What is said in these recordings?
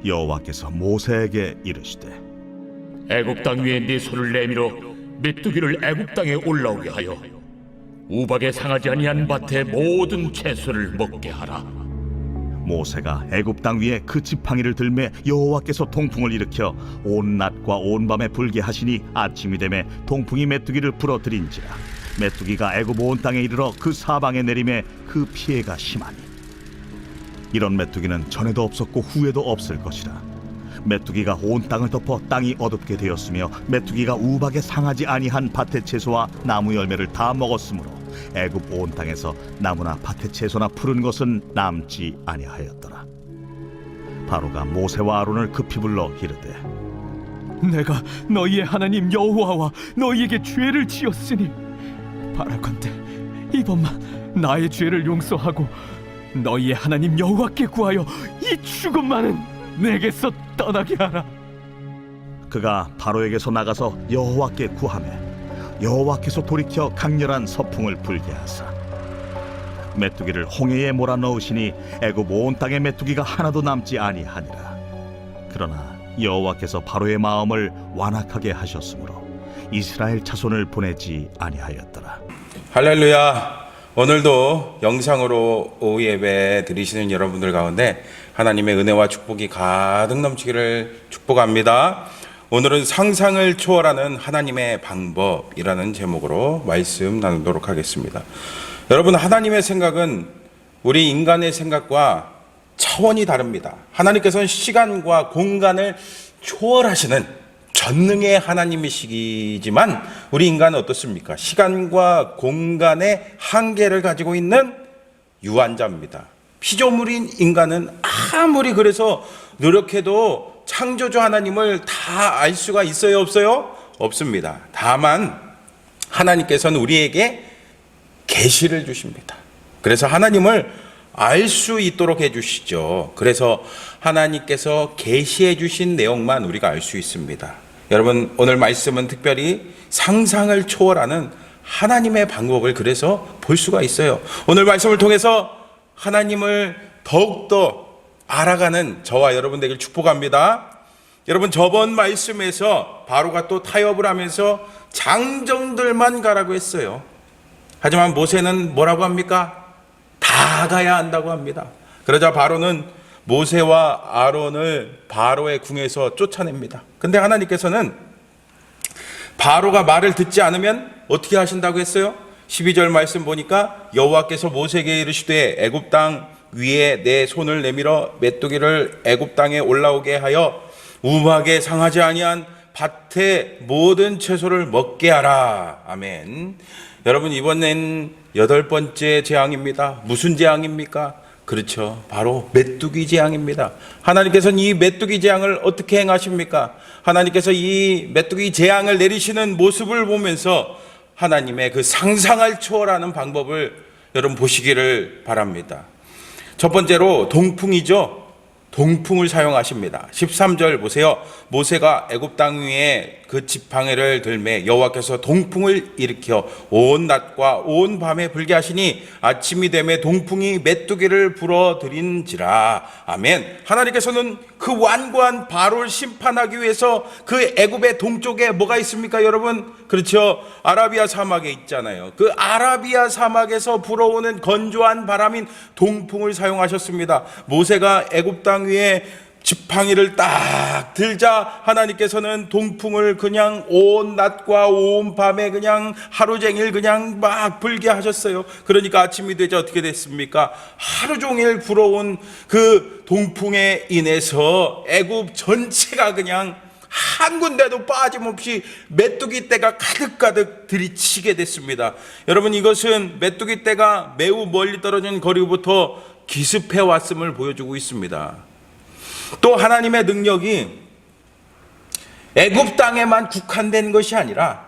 여호와께서 모세에게 이르시되 애굽 땅 위에 네 손을 내밀어 메뚜기를 애굽 땅에 올라오게 하여 우박에 상하지 아니한 밭의 모든 채소를 먹게 하라. 모세가 애굽 땅 위에 그 지팡이를 들매 여호와께서 동풍을 일으켜 온 낮과 온 밤에 불게 하시니 아침이 되매 동풍이 메뚜기를 불어들인지라 메뚜기가 애굽 온 땅에 이르러 그 사방에 내림에 그 피해가 심하니 이런 메뚜기는 전에도 없었고 후에도 없을 것이라. 메뚜기가 온 땅을 덮어 땅이 어둡게 되었으며 메뚜기가 우박에 상하지 아니한 밭의 채소와 나무 열매를 다 먹었으므로 애굽 온 땅에서 나무나 밭의 채소나 푸른 것은 남지 아니하였더라. 바로가 모세와 아론을 급히 불러 이르되 내가 너희의 하나님 여호와와 너희에게 죄를 지었으니 바라건대 이번만 나의 죄를 용서하고 너희의 하나님 여호와께 구하여 이 죽음만은 내게서 떠나게 하라. 그가 바로에게서 나가서 여호와께 구하매 여호와께서 돌이켜 강렬한 서풍을 불게 하사 메뚜기를 홍해에 몰아넣으시니 애굽 온 땅에 메뚜기가 하나도 남지 아니하니라. 그러나 여호와께서 바로의 마음을 완악하게 하셨으므로 이스라엘 자손을 보내지 아니하였더라. 할렐루야. 오늘도 영상으로 오후 예배 드리시는 여러분들 가운데 하나님의 은혜와 축복이 가득 넘치기를 축복합니다. 오늘은 상상을 초월하는 하나님의 방법이라는 제목으로 말씀 나누도록 하겠습니다. 여러분, 하나님의 생각은 우리 인간의 생각과 차원이 다릅니다. 하나님께서는 시간과 공간을 초월하시는 전능의 하나님이시지만 우리 인간은 어떻습니까? 시간과 공간의 한계를 가지고 있는 유한자입니다. 피조물인 인간은 아무리 그래서 노력해도 창조주 하나님을 다 알 수가 있어요, 없어요? 없습니다. 다만 하나님께서는 우리에게 계시를 주십니다. 그래서 하나님을 알 수 있도록 해주시죠. 그래서 하나님께서 계시해 주신 내용만 우리가 알 수 있습니다. 여러분, 오늘 말씀은 특별히 상상을 초월하는 하나님의 방법을 그래서 볼 수가 있어요. 오늘 말씀을 통해서 하나님을 더욱더 알아가는 저와 여러분 되길 축복합니다. 여러분, 저번 말씀에서 바로가 또 타협을 하면서 장정들만 가라고 했어요. 하지만 모세는 뭐라고 합니까? 다 가야 한다고 합니다. 그러자 바로는 모세와 아론을 바로의 궁에서 쫓아냅니다. 근데 하나님께서는 바로가 말을 듣지 않으면 어떻게 하신다고 했어요? 12절 말씀 보니까 여호와께서 모세에게 이르시되 애굽 땅 위에 내 손을 내밀어 메뚜기를 애굽 땅에 올라오게 하여 우박에 상하지 아니한 밭의 모든 채소를 먹게 하라. 아멘. 여러분, 이번엔 8번째 재앙입니다. 무슨 재앙입니까? 그렇죠. 바로 메뚜기 재앙입니다. 하나님께서는 이 메뚜기 재앙을 어떻게 행하십니까? 하나님께서 이 메뚜기 재앙을 내리시는 모습을 보면서 하나님의 그 상상을 초월하는 방법을 여러분 보시기를 바랍니다. 첫 번째로 동풍이죠. 동풍을 사용하십니다. 13절 보세요. 모세가 애굽 땅 위에 그 지팡이를 들매 여호와께서 동풍을 일으켜 온 낮과 온 밤에 불게 하시니 아침이 되매 동풍이 메뚜기를 불어들인지라. 아멘. 하나님께서는 그 완고한 바로를 심판하기 위해서 그 애굽의 동쪽에 뭐가 있습니까, 여러분? 그렇죠. 아라비아 사막에 있잖아요. 그 아라비아 사막에서 불어오는 건조한 바람인 동풍을 사용하셨습니다. 모세가 애굽 땅 위에 지팡이를 딱 들자 하나님께서는 동풍을 그냥 온 낮과 온 밤에 그냥 하루 종일 그냥 막 불게 하셨어요. 그러니까 아침이 되자 어떻게 됐습니까? 하루 종일 불어온 그 동풍에 인해서 애굽 전체가 그냥 한 군데도 빠짐없이 메뚜기 떼가 가득가득 들이치게 됐습니다. 여러분, 이것은 메뚜기 떼가 매우 멀리 떨어진 거리부터 기습해 왔음을 보여주고 있습니다. 또 하나님의 능력이 애굽 땅에만 국한된 것이 아니라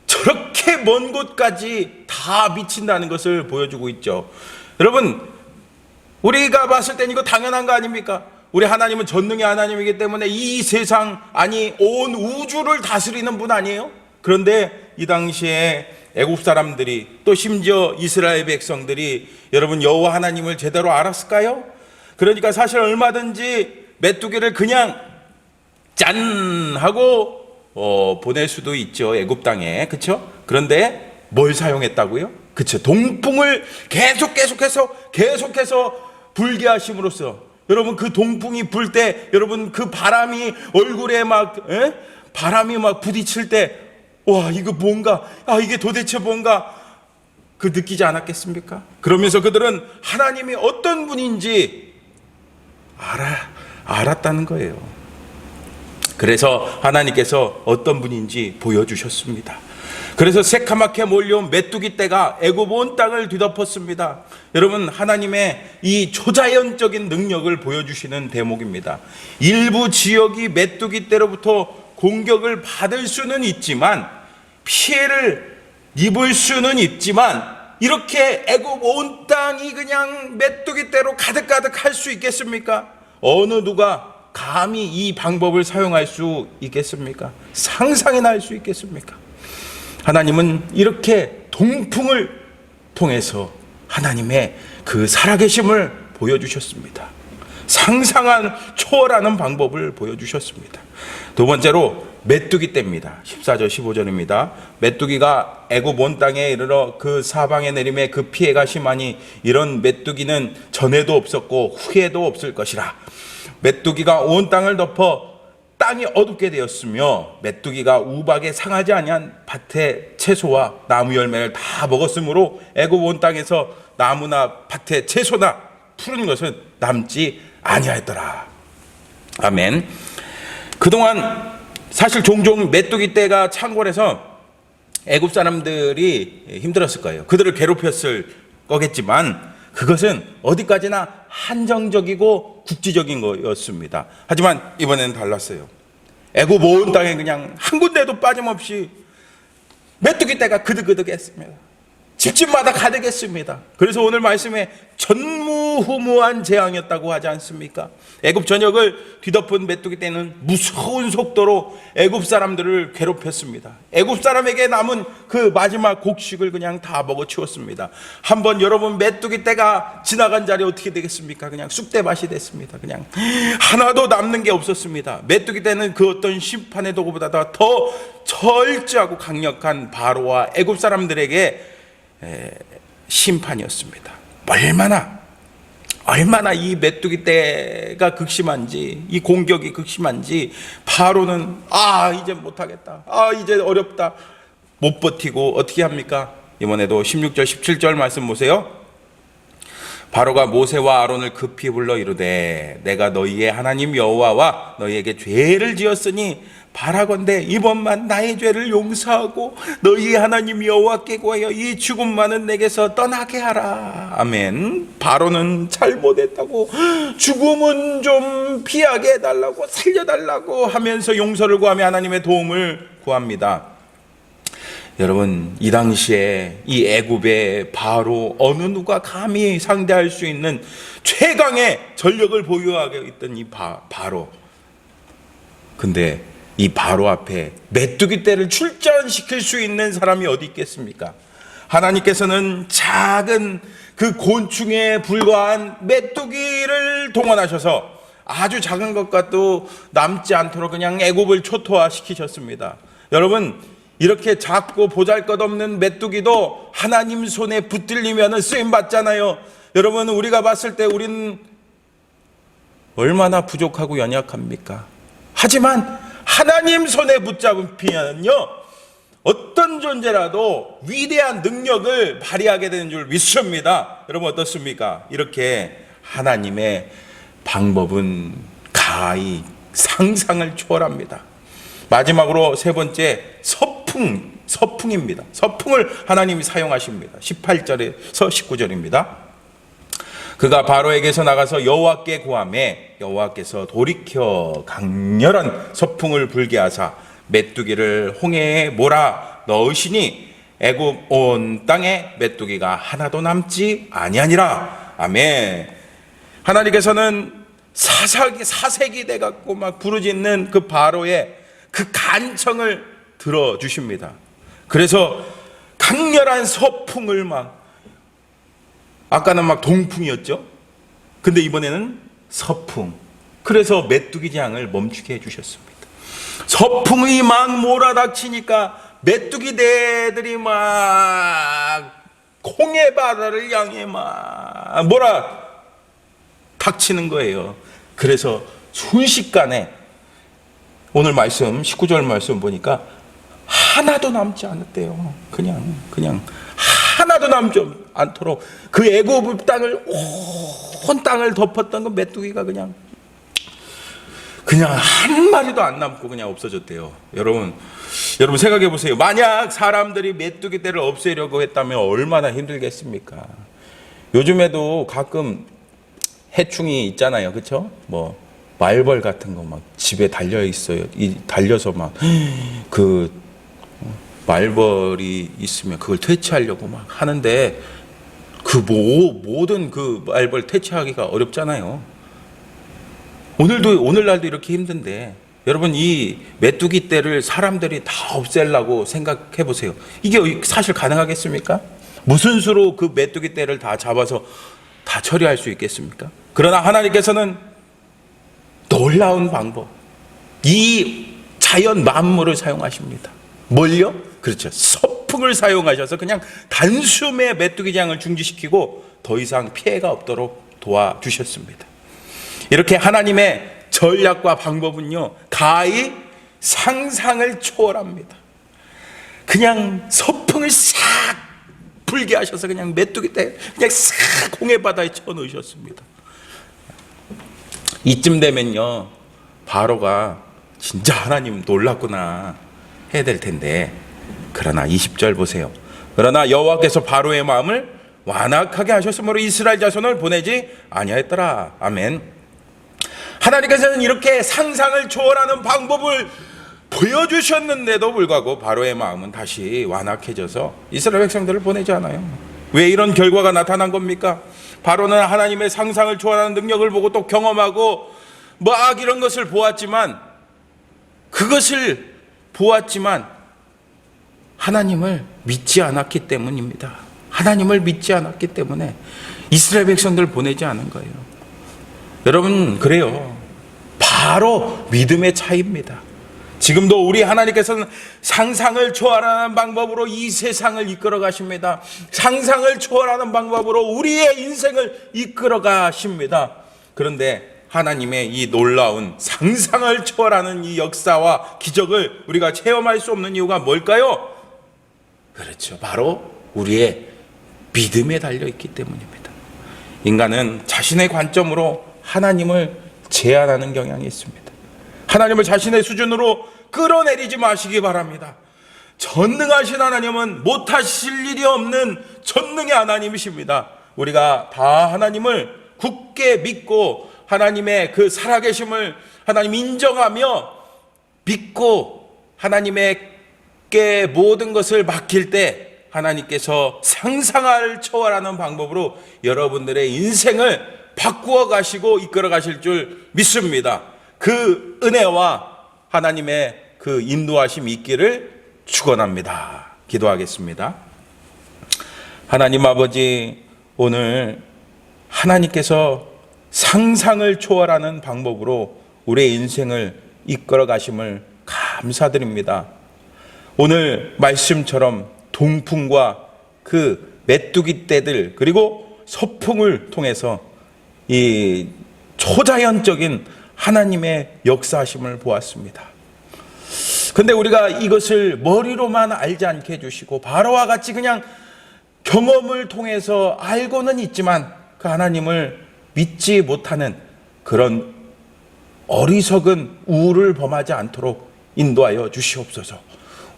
저렇게 먼 곳까지 다 미친다는 것을 보여주고 있죠. 여러분, 우리가 봤을 땐 이거 당연한 거 아닙니까? 우리 하나님은 전능의 하나님이기 때문에 이 세상, 아니 온 우주를 다스리는 분 아니에요? 그런데 이 당시에 애굽 사람들이 또 심지어 이스라엘 백성들이 여러분 여호와 하나님을 제대로 알았을까요? 그러니까 사실 얼마든지 메뚜기를 그냥 짠 하고 보낼 수도 있죠. 애굽 땅에. 그렇죠? 그런데 뭘 사용했다고요? 그렇죠. 동풍을 계속해서 불게 하심으로써 여러분 그 동풍이 불 때 여러분 그 바람이 얼굴에 바람이 막 부딪힐 때 와 이거 뭔가 이게 도대체 뭔가 그 느끼지 않았겠습니까? 그러면서 그들은 하나님이 어떤 분인지 알았다는 거예요. 그래서 하나님께서 어떤 분인지 보여주셨습니다. 그래서 새카맣게 몰려온 메뚜기 떼가 애굽 온 땅을 뒤덮었습니다. 여러분 하나님의 이 초자연적인 능력을 보여주시는 대목입니다. 일부 지역이 메뚜기 떼로부터 공격을 받을 수는 있지만 피해를 입을 수는 있지만 이렇게 애굽 온 땅이 그냥 메뚜기 떼로 가득가득 할 수 있겠습니까? 어느 누가 감히 이 방법을 사용할 수 있겠습니까? 상상이나 할 수 있겠습니까? 하나님은 이렇게 동풍을 통해서 하나님의 그 살아계심을 보여주셨습니다. 상상한 초월하는 방법을 보여주셨습니다. 두 번째로 메뚜기 떼입니다. 14절 15절입니다. 메뚜기가 애굽 온 땅에 이르러 그 사방에 내림에 그 피해가 심하니 이런 메뚜기는 전에도 없었고 후에도 없을 것이라. 메뚜기가 온 땅을 덮어 땅이 어둡게 되었으며 메뚜기가 우박에 상하지 아니한 밭의 채소와 나무 열매를 다 먹었으므로 애굽 온 땅에서 나무나 밭의 채소나 푸른 것은 남지 아니하였더라. 아멘. 그동안 사실 종종 메뚜기 떼가 창궐해서 애굽 사람들이 힘들었을 거예요. 그들을 괴롭혔을 거겠지만 그것은 어디까지나 한정적이고 국지적인 거였습니다. 하지만 이번에는 달랐어요. 애굽 온 땅에 그냥 한 군데도 빠짐없이 메뚜기 떼가 그득그득했습니다. 집집마다 가득했습니다. 그래서 오늘 말씀에 전무후무한 재앙이었다고 하지 않습니까? 애굽 전역을 뒤덮은 메뚜기 떼는 무서운 속도로 애굽 사람들을 괴롭혔습니다. 애굽 사람에게 남은 그 마지막 곡식을 그냥 다 먹어치웠습니다. 한번 여러분 메뚜기 떼가 지나간 자리 어떻게 되겠습니까? 그냥 쑥대밭이 됐습니다. 그냥 하나도 남는 게 없었습니다. 메뚜기 떼는 그 어떤 심판의 도구보다 더 철저하고 강력한 바로와 애굽 사람들에게 심판이었습니다. 얼마나 이 메뚜기 떼가 극심한지, 이 공격이 극심한지 바로는 이제 못하겠다, 이제 어렵다, 못 버티고 어떻게 합니까? 이번에도 16절 17절 말씀 보세요. 바로가 모세와 아론을 급히 불러 이르되 내가 너희의 하나님 여호와와 너희에게 죄를 지었으니 바라건대 이번만 나의 죄를 용서하고 너희 하나님 여호와께 구하여 이 죽음만은 내게서 떠나게 하라. 아멘. 바로는 잘못했다고 죽음은 좀 피하게 해달라고 살려달라고 하면서 용서를 구하며 하나님의 도움을 구합니다. 여러분 이 당시에 이 애굽의 바로 어느 누가 감히 상대할 수 있는 최강의 전력을 보유하고 있던 이 바로. 근데 이 바로 앞에 메뚜기 떼를 출전시킬 수 있는 사람이 어디 있겠습니까? 하나님께서는 작은 그 곤충에 불과한 메뚜기를 동원하셔서 아주 작은 것과도 남지 않도록 그냥 애굽을 초토화시키셨습니다. 여러분 이렇게 작고 보잘것없는 메뚜기도 하나님 손에 붙들리면 쓰임받잖아요. 여러분 우리가 봤을 때 우리는 얼마나 부족하고 연약합니까? 하지만 하나님 손에 붙잡히면요 어떤 존재라도 위대한 능력을 발휘하게 되는 줄 믿습니다. 여러분 어떻습니까? 이렇게 하나님의 방법은 가히 상상을 초월합니다. 마지막으로 세 번째 서풍입니다. 서풍을 하나님이 사용하십니다. 18절에서 19절입니다. 그가 바로에게서 나가서 여호와께 구하매 여호와께서 돌이켜 강렬한 서풍을 불게 하사 메뚜기를 홍해에 몰아 넣으시니 애굽 온 땅에 메뚜기가 하나도 남지 아니하니라. 아멘. 하나님께서는 사색이 돼갖고 막 부르짖는 그 바로의 그 간청을 들어주십니다. 그래서 강렬한 서풍을 아까는 동풍이었죠. 근데 이번에는 서풍. 그래서 메뚜기장을 멈추게 해주셨습니다. 서풍이 막 몰아닥치니까 메뚜기대들이 막 홍해 바다를 향해 막 닥치는 거예요. 그래서 순식간에 오늘 말씀 19절 말씀 보니까 하나도 남지 않았대요. 그냥 하나도 남지 않도록 그 애굽 땅을 온 땅을 덮었던 그 메뚜기가 그냥 한 마리도 안 남고 그냥 없어졌대요. 여러분 생각해 보세요. 만약 사람들이 메뚜기 떼를 없애려고 했다면 얼마나 힘들겠습니까? 요즘에도 가끔 해충이 있잖아요, 그렇죠? 뭐 말벌 같은 거 막 집에 달려 있어요. 달려서 막 그 말벌이 있으면 그걸 퇴치하려고 막 하는데 그 모든 그 말벌 퇴치하기가 어렵잖아요. 오늘날도 이렇게 힘든데 여러분 이 메뚜기 떼를 사람들이 다 없애려고 생각해 보세요. 이게 사실 가능하겠습니까? 무슨 수로 그 메뚜기 떼를 다 잡아서 다 처리할 수 있겠습니까? 그러나 하나님께서는 놀라운 방법, 이 자연 만물을 사용하십니다. 뭘요? 그렇죠. 서풍을 사용하셔서 그냥 단숨에 메뚜기장을 중지시키고 더 이상 피해가 없도록 도와주셨습니다. 이렇게 하나님의 전략과 방법은요, 가히 상상을 초월합니다. 그냥 서풍을 싹 불게 하셔서 그냥 메뚜기 때 그냥 싹 홍해 바다에 쳐넣으셨습니다. 이쯤 되면요, 바로가 진짜 하나님 놀랐구나 해야 될 텐데, 그러나 20절 보세요. 그러나 여호와께서 바로의 마음을 완악하게 하셨으므로 이스라엘 자손을 보내지 아니하였더라. 아멘. 하나님께서는 이렇게 상상을 초월하는 방법을 보여주셨는데도 불구하고 바로의 마음은 다시 완악해져서 이스라엘 백성들을 보내지 않아요. 왜 이런 결과가 나타난 겁니까? 바로는 하나님의 상상을 초월하는 능력을 보고 또 경험하고 막 이런 것을 보았지만, 그것을 보았지만 하나님을 믿지 않았기 때문입니다. 하나님을 믿지 않았기 때문에 이스라엘 백성들을 보내지 않은 거예요. 여러분, 그래요. 바로 믿음의 차이입니다. 지금도 우리 하나님께서는 상상을 초월하는 방법으로 이 세상을 이끌어 가십니다. 상상을 초월하는 방법으로 우리의 인생을 이끌어 가십니다. 그런데 하나님의 이 놀라운 상상을 초월하는 이 역사와 기적을 우리가 체험할 수 없는 이유가 뭘까요? 그렇죠. 바로 우리의 믿음에 달려 있기 때문입니다. 인간은 자신의 관점으로 하나님을 제한하는 경향이 있습니다. 하나님을 자신의 수준으로 끌어내리지 마시기 바랍니다. 전능하신 하나님은 못하실 일이 없는 전능의 하나님이십니다. 우리가 다 하나님을 굳게 믿고 하나님의 그 살아계심을 하나님 인정하며 믿고 하나님께 모든 것을 맡길 때 하나님께서 상상을 초월하는 방법으로 여러분들의 인생을 바꾸어 가시고 이끌어 가실 줄 믿습니다. 그 은혜와 하나님의 그 인도하심이 있기를 축원합니다. 기도하겠습니다. 하나님 아버지, 오늘 하나님께서 상상을 초월하는 방법으로 우리의 인생을 이끌어 가심을 감사드립니다. 오늘 말씀처럼 동풍과 그 메뚜기 떼들 그리고 서풍을 통해서 이 초자연적인 하나님의 역사하심을 보았습니다. 근데 우리가 이것을 머리로만 알지 않게 해주시고 바로와 같이 그냥 경험을 통해서 알고는 있지만 그 하나님을 믿지 못하는 그런 어리석은 우를 범하지 않도록 인도하여 주시옵소서.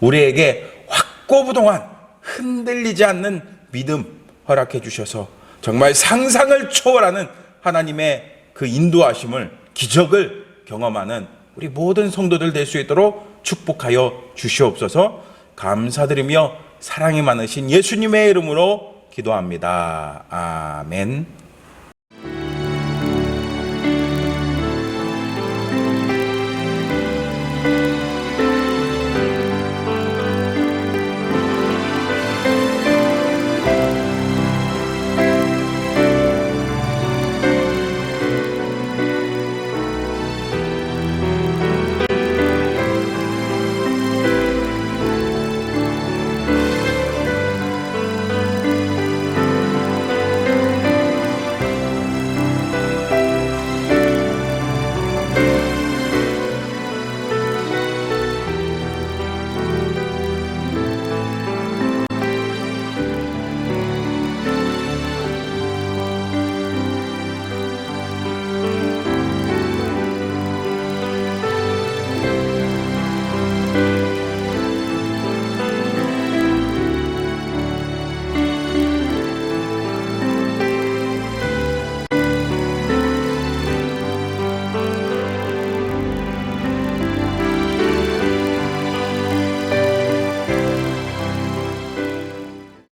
우리에게 확고부동한 흔들리지 않는 믿음 허락해 주셔서 정말 상상을 초월하는 하나님의 그 인도하심을, 기적을 경험하는 우리 모든 성도들 될 수 있도록 축복하여 주시옵소서. 감사드리며 사랑이 많으신 예수님의 이름으로 기도합니다. 아멘.